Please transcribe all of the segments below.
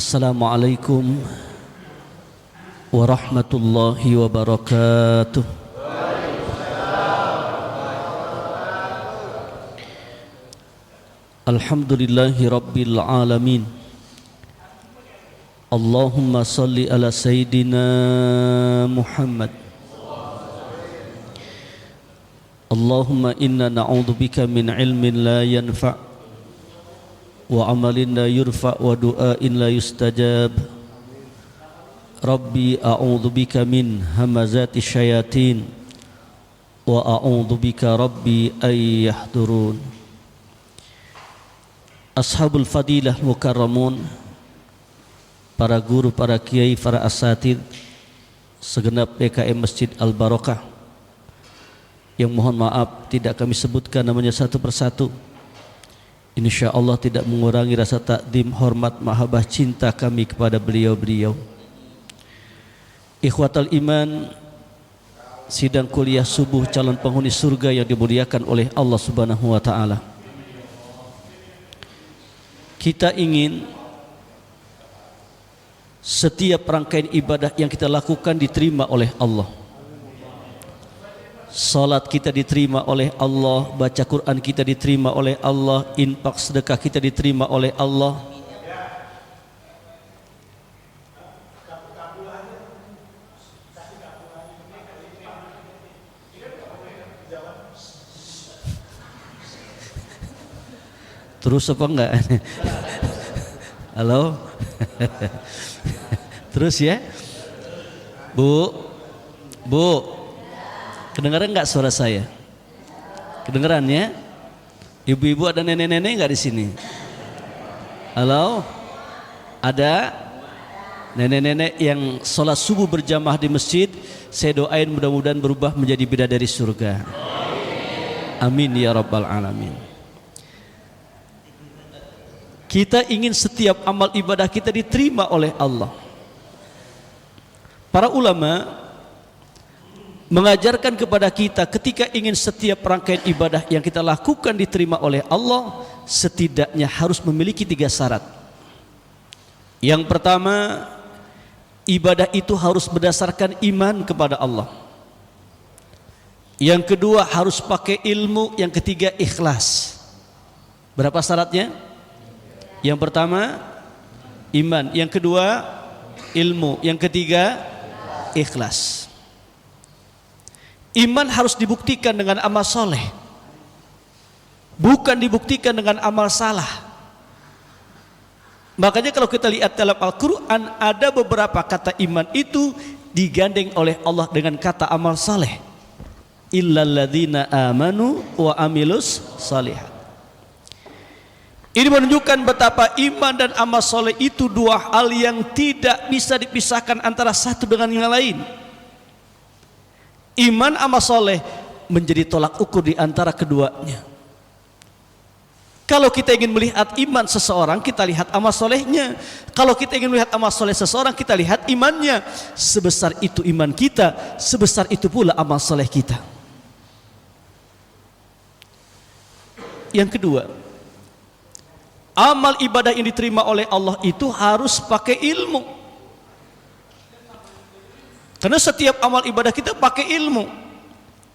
Assalamualaikum warahmatullahi wabarakatuh. Alhamdulillahi rabbil alamin. Allahumma salli ala sayyidina Muhammad. Allahumma inna na'udzubika min ilmin la yanfa' wa amalin la yurfa' wa du'ain la yustajab. Rabbi a'udzubika min hamazati syayatin wa a'udzubika rabbi ay yahdurun. Ashabul fadilah mukarramun, para guru, para kiai, para asatid, segenap PKM Masjid Al-Barakah yang mohon maaf tidak kami sebutkan namanya satu persatu. InsyaAllah tidak mengurangi rasa takdim, hormat, mahabbah, cinta kami kepada beliau-beliau. Ikhwatal iman, sidang kuliah subuh calon penghuni surga yang dimuliakan oleh Allah Subhanahu wa ta'ala. Kita ingin setiap rangkaian ibadah yang kita lakukan diterima oleh Allah. Salat kita diterima oleh Allah, baca Quran kita diterima oleh Allah, infak sedekah kita diterima oleh Allah. Terus apa enggak? Halo? Terus ya? Bu, kedengaran nggak suara saya? Kedengaran ya? Ibu-ibu ada nenek-nenek nggak di sini? Halo? Ada nenek-nenek yang sholat subuh berjamaah di masjid. Saya doain mudah-mudahan berubah menjadi bidadari surga. Amin ya rabbal alamin. Kita ingin setiap amal ibadah kita diterima oleh Allah. Para ulama mengajarkan kepada kita ketika ingin setiap rangkaian ibadah yang kita lakukan diterima oleh Allah, setidaknya harus memiliki 3 syarat. Yang pertama, ibadah itu harus berdasarkan iman kepada Allah. Yang kedua, harus pakai ilmu. Yang ketiga, ikhlas. Berapa syaratnya? Yang pertama, iman. Yang kedua, ilmu. Yang ketiga, ikhlas. Iman harus dibuktikan dengan amal soleh, bukan dibuktikan dengan amal salah. Makanya kalau kita lihat dalam Al-Quran, ada beberapa kata iman itu digandeng oleh Allah dengan kata amal soleh. Illalladzina amanu wa amilus salihat. Ini menunjukkan betapa iman dan amal soleh itu 2 hal yang tidak bisa dipisahkan antara satu dengan yang lain. Iman amal soleh menjadi tolak ukur di antara keduanya. Kalau kita ingin melihat iman seseorang, kita lihat amal solehnya. Kalau kita ingin melihat amal soleh seseorang, kita lihat imannya. Sebesar itu iman kita, sebesar itu pula amal soleh kita. Yang kedua, amal ibadah yang diterima oleh Allah itu harus pakai ilmu. Karena setiap amal ibadah kita pakai ilmu.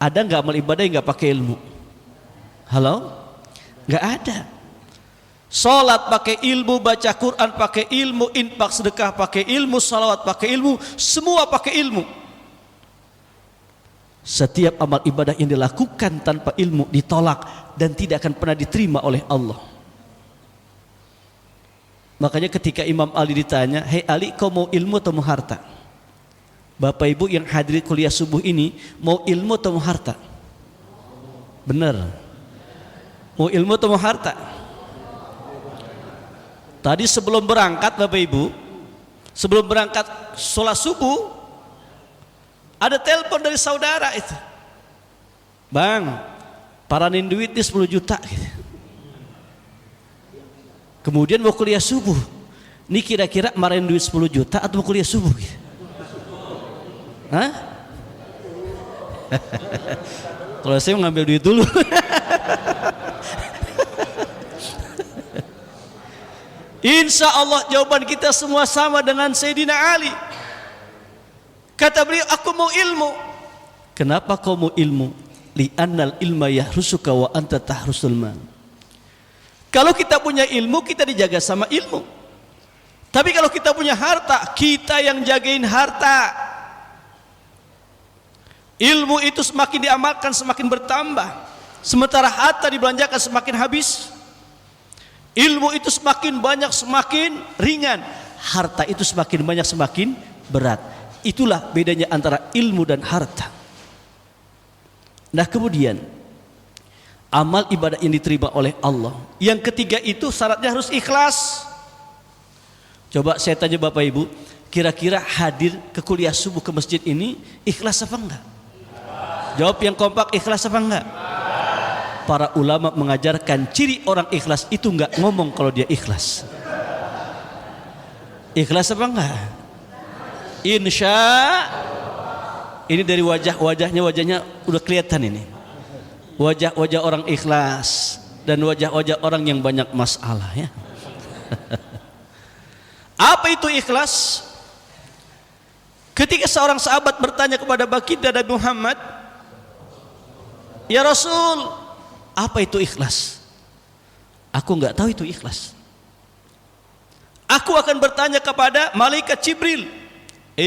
Ada nggak amal ibadah yang nggak pakai ilmu? Halo? Nggak ada. Salat pakai ilmu, baca Quran pakai ilmu, infak sedekah pakai ilmu, salawat pakai ilmu, semua pakai ilmu. Setiap amal ibadah yang dilakukan tanpa ilmu ditolak dan tidak akan pernah diterima oleh Allah. Makanya ketika Imam Ali ditanya, "Hei Ali, kau mau ilmu atau mau harta?" Bapak Ibu yang hadir kuliah subuh ini, mau ilmu atau mau harta? Benar. Mau ilmu atau mau harta? Tadi sebelum berangkat Bapak Ibu, sebelum berangkat sholat subuh, ada telepon dari saudara itu. Bang, paranin duit nih 10 juta. Kemudian mau kuliah subuh. Ini kira-kira marahin duit 10 juta atau mau kuliah subuh? Hah? Kalau saya mau ngambil duit dulu. Insya Allah jawaban kita semua sama dengan Sayyidina Ali. Kata beliau, aku mau ilmu. Kenapa kau mau ilmu? Li'annal ilma yahrusuka wa anta tahrusul mal. Kalau kita punya ilmu, kita dijaga sama ilmu. Tapi kalau kita punya harta, kita yang jagain harta. Ilmu itu semakin diamalkan semakin bertambah, sementara harta dibelanjakan semakin habis. Ilmu itu semakin banyak semakin ringan, harta itu semakin banyak semakin berat. Itulah bedanya antara ilmu dan harta. Nah kemudian amal ibadah yang diterima oleh Allah, yang ketiga itu syaratnya harus ikhlas. Coba saya tanya Bapak Ibu, kira-kira hadir ke kuliah subuh ke masjid ini ikhlas apa enggak? Jawab yang kompak, ikhlas apa enggak? Para ulama mengajarkan ciri orang ikhlas itu enggak ngomong kalau dia ikhlas. Ikhlas apa enggak? Insya. Ini dari wajahnya udah kelihatan ini. Wajah-wajah orang ikhlas dan wajah-wajah orang yang banyak masalah ya. Apa itu ikhlas? Ketika seorang sahabat bertanya kepada baginda Nabi Muhammad, "Ya Rasul, apa itu ikhlas?" Aku enggak tahu itu ikhlas. Aku akan bertanya kepada malaikat Jibril.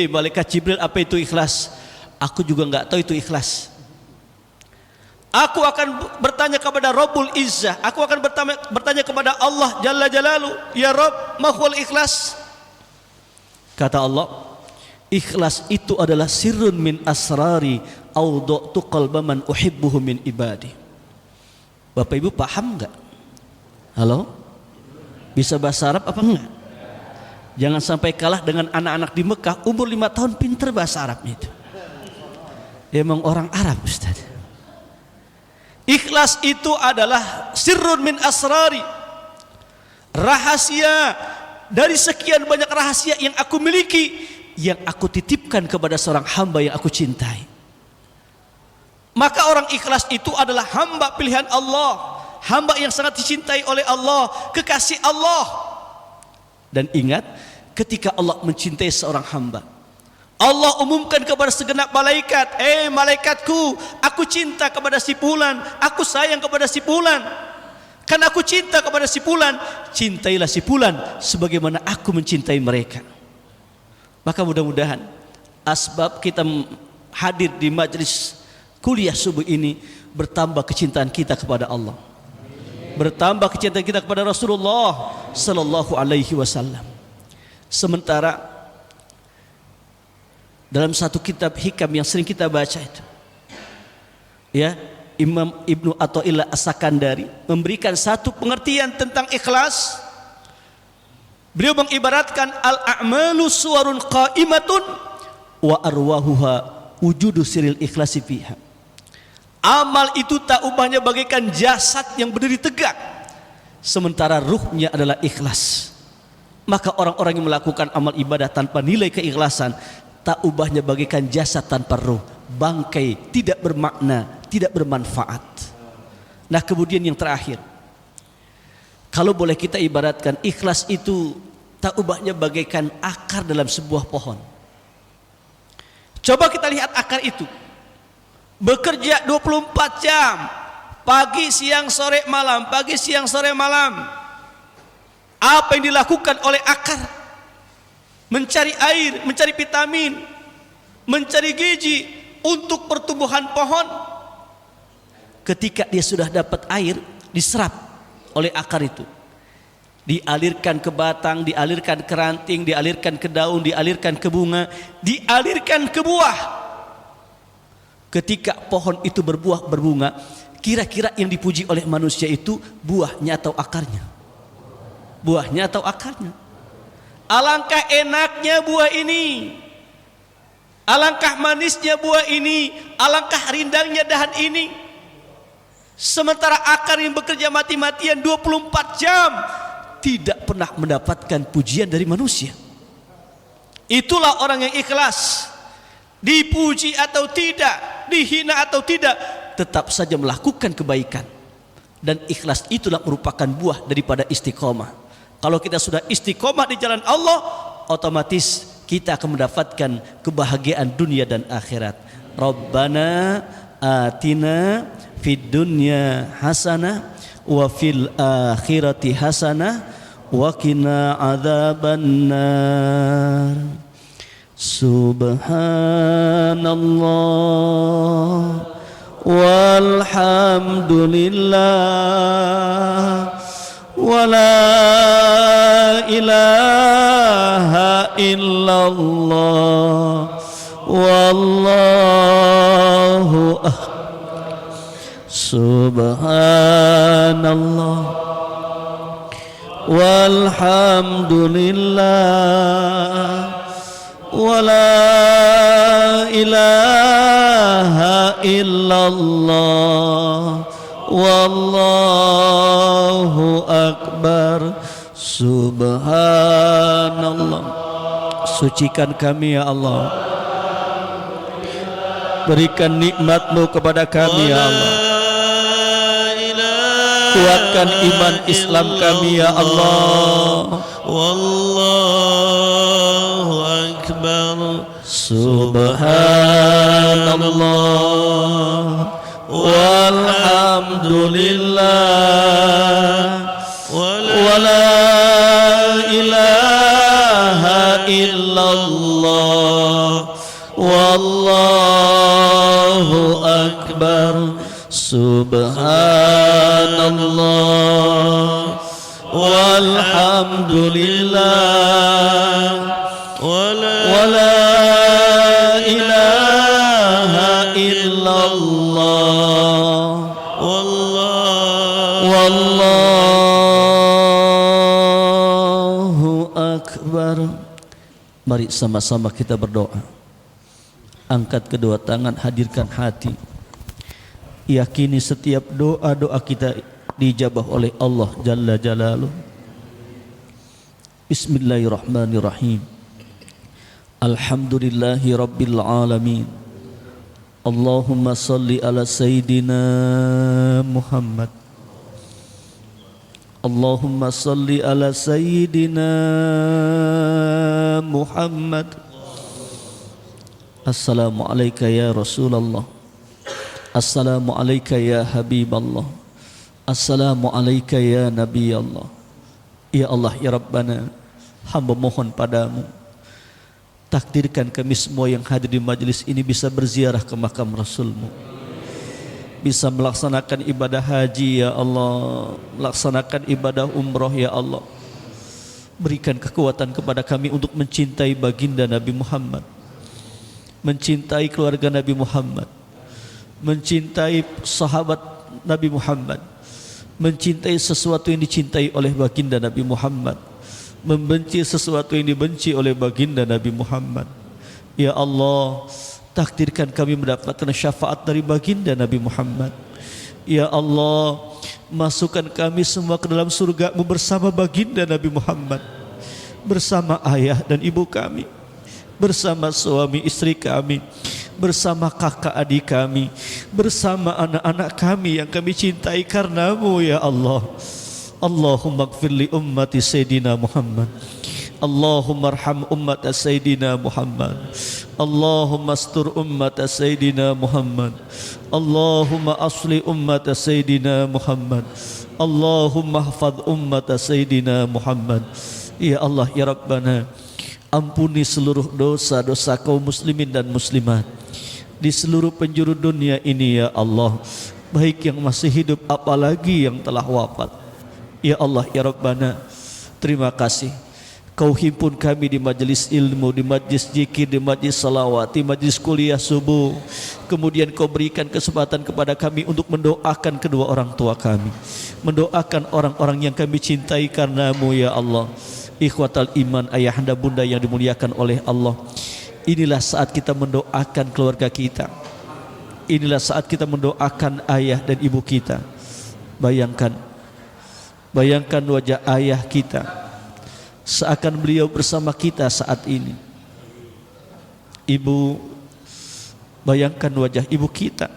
Malaikat Jibril, apa itu ikhlas? Aku juga enggak tahu itu ikhlas. Aku akan bertanya kepada Rabbul Izzah. Aku akan bertanya kepada Allah Jalla Jalalu, "Ya Rabb, ma huwal ikhlas?" Kata Allah, ikhlas itu adalah sirrun min asrari awda'tu qalba man uhibbuhu min ibadi. Bapak Ibu paham enggak? Halo? Bisa bahasa Arab apa enggak? Jangan sampai kalah dengan anak-anak di Mekah umur 5 tahun pinter bahasa Arabnya itu. Emang orang Arab Ustaz. Ikhlas itu adalah sirrun min asrari, rahasia dari sekian banyak rahasia yang aku miliki, yang aku titipkan kepada seorang hamba yang aku cintai. Maka orang ikhlas itu adalah hamba pilihan Allah, hamba yang sangat dicintai oleh Allah, kekasih Allah. Dan ingat, ketika Allah mencintai seorang hamba, Allah umumkan kepada segenap malaikat, malaikatku, aku cinta kepada si fulan, aku sayang kepada si fulan. Karena aku cinta kepada si fulan, cintailah si fulan sebagaimana aku mencintai mereka. Maka mudah-mudahan asbab kita hadir di majelis kuliah subuh ini bertambah kecintaan kita kepada Allah, bertambah kecintaan kita kepada Rasulullah sallallahu alaihi wasallam. Sementara dalam satu kitab hikam yang sering kita baca itu, ya, Imam Ibnu Athaillah As-Sakandari memberikan satu pengertian tentang ikhlas. Beliau mengibaratkan al-a'malu suwarun qa'imatun wa arwahuha wujudu siril ikhlasi fiha. Amal itu tak ubahnya bagaikan jasad yang berdiri tegak, sementara ruhnya adalah ikhlas. Maka orang-orang yang melakukan amal ibadah tanpa nilai keikhlasan, tak ubahnya bagaikan jasad tanpa ruh, bangkai, tidak bermakna, tidak bermanfaat. Nah kemudian yang terakhir, kalau boleh kita ibaratkan, ikhlas itu tak ubahnya bagaikan akar dalam sebuah pohon. Coba kita lihat akar itu, bekerja 24 jam, pagi, siang, sore, malam, pagi, siang, sore, malam. Apa yang dilakukan oleh akar? Mencari air, mencari vitamin, mencari gizi untuk pertumbuhan pohon. Ketika dia sudah dapat air, diserap oleh akar itu, dialirkan ke batang, dialirkan ke ranting, dialirkan ke daun, dialirkan ke bunga, dialirkan ke buah. Ketika pohon itu berbuah berbunga, kira-kira yang dipuji oleh manusia itu buahnya atau akarnya? Buahnya atau akarnya? Alangkah enaknya buah ini, alangkah manisnya buah ini, alangkah rindangnya dahan ini. Sementara akar yang bekerja mati-matian 24 jam tidak pernah mendapatkan pujian dari manusia. Itulah orang yang ikhlas. Dipuji atau tidak, dihina atau tidak, tetap saja melakukan kebaikan. Dan ikhlas itulah merupakan buah daripada istiqomah. Kalau kita sudah istiqomah di jalan Allah, otomatis kita akan mendapatkan kebahagiaan dunia dan akhirat. Rabbana atina fid dunya hasanah wa fil akhirati hasanah wa qina adzabannar. Subhanallah walhamdulillah wa la ilaha illallah wallahu subhanallah walhamdulillah wa la ilaha illallah wallahu akbar. Subhanallah. Sucikan kami ya Allah, berikan nikmat-Mu kepada kami ya Allah, kuatkan iman Islam kami ya Allah. Wallahu akbar. Subhanallah walhamdulillah wa la ilaha illallah wallahu akbar. Subhanallah walhamdulillah wa la ilaha illallah wallahu akbar. Mari sama-sama kita berdoa. Angkat kedua tangan, hadirkan hati. Yakini setiap doa-doa kita dijabah oleh Allah Jalla Jalaluh. Bismillahirrahmanirrahim. Alhamdulillahi Rabbil Alamin. Allahumma salli ala Sayyidina Muhammad. Allahumma salli ala Sayyidina Muhammad. Assalamu alayka ya Rasulullah. Assalamu alayka ya Habiballah. Assalamu alayka ya Nabi Allah. Ya Allah ya Rabbana, hamba mohon padamu, takdirkan kami semua yang hadir di majelis ini bisa berziarah ke makam Rasul-Mu, bisa melaksanakan ibadah haji ya Allah, melaksanakan ibadah umroh ya Allah. Berikan kekuatan kepada kami untuk mencintai baginda Nabi Muhammad, mencintai keluarga Nabi Muhammad, mencintai sahabat Nabi Muhammad, mencintai sesuatu yang dicintai oleh baginda Nabi Muhammad, membenci sesuatu yang dibenci oleh baginda Nabi Muhammad. Ya Allah, takdirkan kami mendapatkan syafaat dari baginda Nabi Muhammad. Ya Allah, masukkan kami semua ke dalam surga-Mu bersama baginda Nabi Muhammad, bersama ayah dan ibu kami, bersama suami istri kami, bersama kakak adik kami, bersama anak-anak kami yang kami cintai karena-Mu ya Allah. Allahumma gfir li ummati Sayyidina Muhammad. Allahumma arham ummat Sayyidina Muhammad. Allahumma astur ummat Sayyidina Muhammad. Allahumma asli ummat Sayyidina Muhammad. Allahumma hafadh ummat Sayyidina Muhammad. Ya Allah ya Rabbana, ampuni seluruh dosa-dosa kaum muslimin dan muslimat di seluruh penjuru dunia ini ya Allah, baik yang masih hidup apalagi yang telah wafat. Ya Allah ya Rabbana, terima kasih Kau himpun kami di majelis ilmu, di majelis zikir, di majelis salawat, di majelis kuliah subuh. Kemudian Kau berikan kesempatan kepada kami untuk mendoakan kedua orang tua kami, mendoakan orang-orang yang kami cintai karena-Mu ya Allah. Ikhwatal iman, ayahanda bunda yang dimuliakan oleh Allah, inilah saat kita mendoakan keluarga kita. Inilah saat kita mendoakan ayah dan ibu kita. Bayangkan wajah ayah kita, seakan beliau bersama kita saat ini. Ibu, bayangkan wajah ibu kita,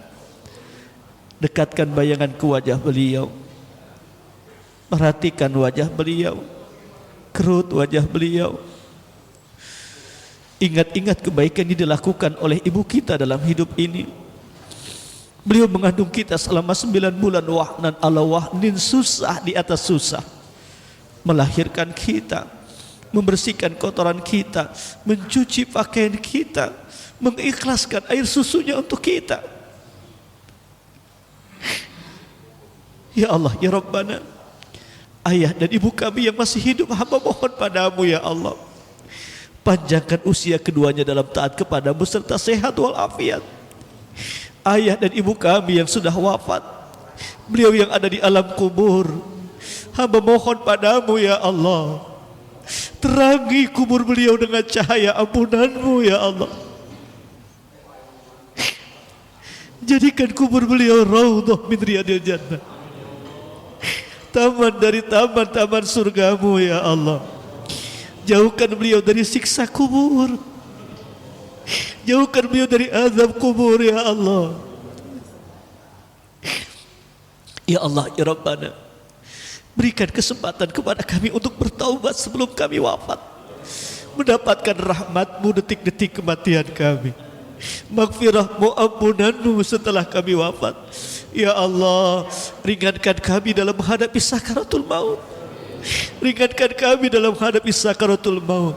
dekatkan bayangan ke wajah beliau, perhatikan wajah beliau. kerut wajah beliau. Ingat-ingat kebaikan yang dilakukan oleh ibu kita dalam hidup ini. Beliau mengandung kita selama 9 bulan wahnan ala wahnin, susah di atas susah. Melahirkan kita, membersihkan kotoran kita, mencuci pakaian kita, mengikhlaskan air susunya untuk kita. Ya Allah, ya Rabbana, ayah dan ibu kami yang masih hidup, hamba mohon padamu ya Allah, panjangkan usia keduanya dalam taat kepadamu serta sehat walafiat. Ayah dan ibu kami yang sudah wafat, beliau yang ada di alam kubur, hamba mohon padamu ya Allah, terangi kubur beliau dengan cahaya ampunanmu ya Allah. Jadikan kubur beliau raudhah min riyadil jannah, taman dari taman-taman surgamu ya Allah. Jauhkan beliau dari siksa kubur, jauhkan beliau dari azab kubur ya Allah. Ya Allah, ya Rabbana, berikan kesempatan kepada kami untuk bertaubat sebelum kami wafat, mendapatkan rahmat-Mu detik-detik kematian kami, maghfirah-Mu, ampunanmu setelah kami wafat. Ya Allah, ringankan kami dalam menghadapi sakaratul maut, ringankan kami dalam menghadapi sakaratul maut.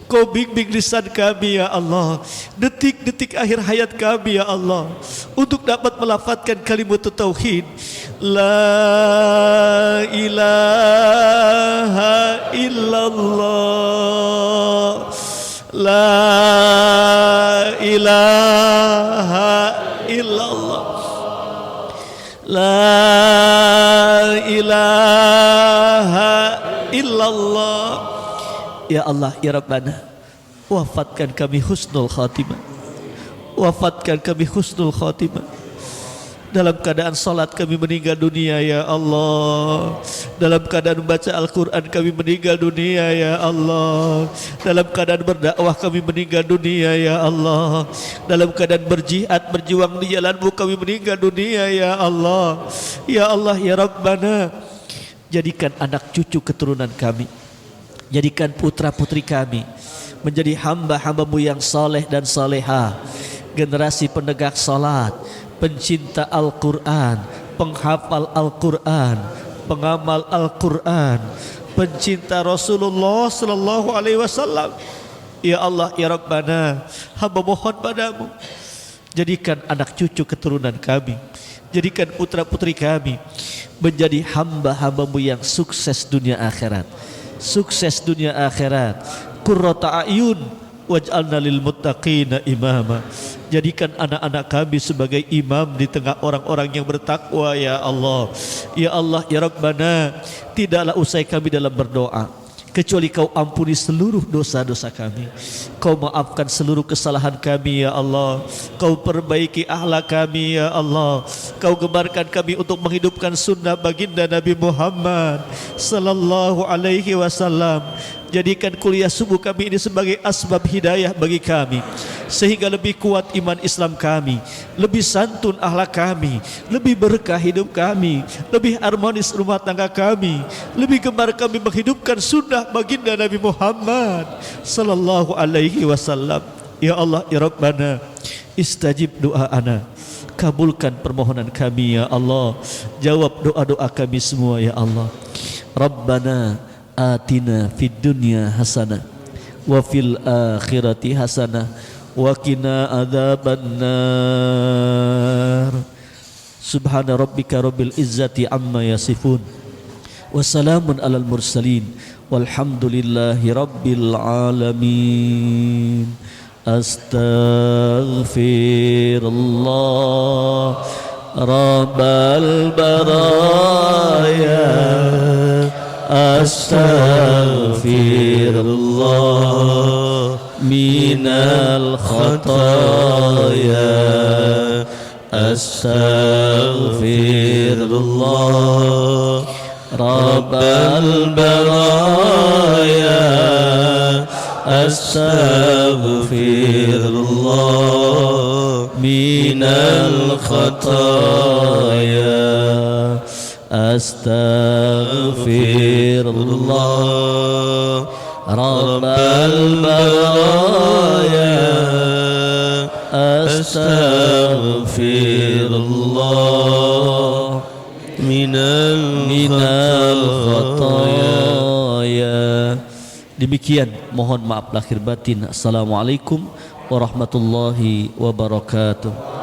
Kau bimbing lisan kami ya Allah, detik-detik akhir hayat kami ya Allah, untuk dapat melafadzkan kalimat tauhid, la ilaha illallah, la ilaha illallah, la ilaha illallah. Ya Allah, ya Rabbana, wafatkan kami husnul khatimah, wafatkan kami husnul khatimah. Dalam keadaan salat kami meninggal dunia ya Allah, dalam keadaan membaca Al-Quran kami meninggal dunia ya Allah, dalam keadaan berdakwah kami meninggal dunia ya Allah, dalam keadaan berjihad berjuang di jalan-Mu kami meninggal dunia ya Allah. Ya Allah, ya Rabbana, jadikan anak cucu keturunan kami, jadikan putra putri kami menjadi hamba-hamba-Mu yang saleh dan salehah, generasi penegak salat, pencinta Al-Quran, penghafal Al-Quran, pengamal Al-Quran, pencinta Rasulullah sallallahu alaihi wasallam. Ya Allah, ya Rabbana, hamba mohon padamu, jadikan anak cucu keturunan kami, jadikan putra putri kami menjadi hamba-hamba-Mu yang sukses dunia akhirat, sukses dunia akhirat. Qurrata a'yun waj'alna lil muttaqina imama. Jadikan anak-anak kami sebagai imam di tengah orang-orang yang bertakwa ya Allah. Ya Allah, ya Rabbana, tidaklah usai kami dalam berdoa kecuali Kau ampuni seluruh dosa-dosa kami, Kau maafkan seluruh kesalahan kami ya Allah, Kau perbaiki akhlak kami ya Allah, Kau gembarkan kami untuk menghidupkan sunnah baginda Nabi Muhammad sallallahu alaihi wasallam. Jadikan kuliah subuh kami ini sebagai asbab hidayah bagi kami, sehingga lebih kuat iman Islam kami, lebih santun akhlak kami, lebih berkah hidup kami, lebih harmonis rumah tangga kami, lebih gemar kami menghidupkan sunnah baginda Nabi Muhammad sallallahu alaihi wasallam. Ya Allah, ya Rabbana, istajib doa ana, kabulkan permohonan kami ya Allah, jawab doa-doa kami semua ya Allah. Rabbana atina fid dunya hasanah wa fil akhirati hasanah wa qina adzabannar. Subhana rabbika rabbil izzati amma yasifun wa salamun alal mursalin walhamdulillahi rabbil alamin. Astaghfirullah rabbal baraya, astaghfirullah minal khataya, astaghfirullah rabbal baraya, astaghfirullah minal khataya, astaghfirullah rabbal baraya astaghfirullah minal khataya. Demikian, mohon maaf lahir batin. Assalamualaikum warahmatullahi wabarakatuh.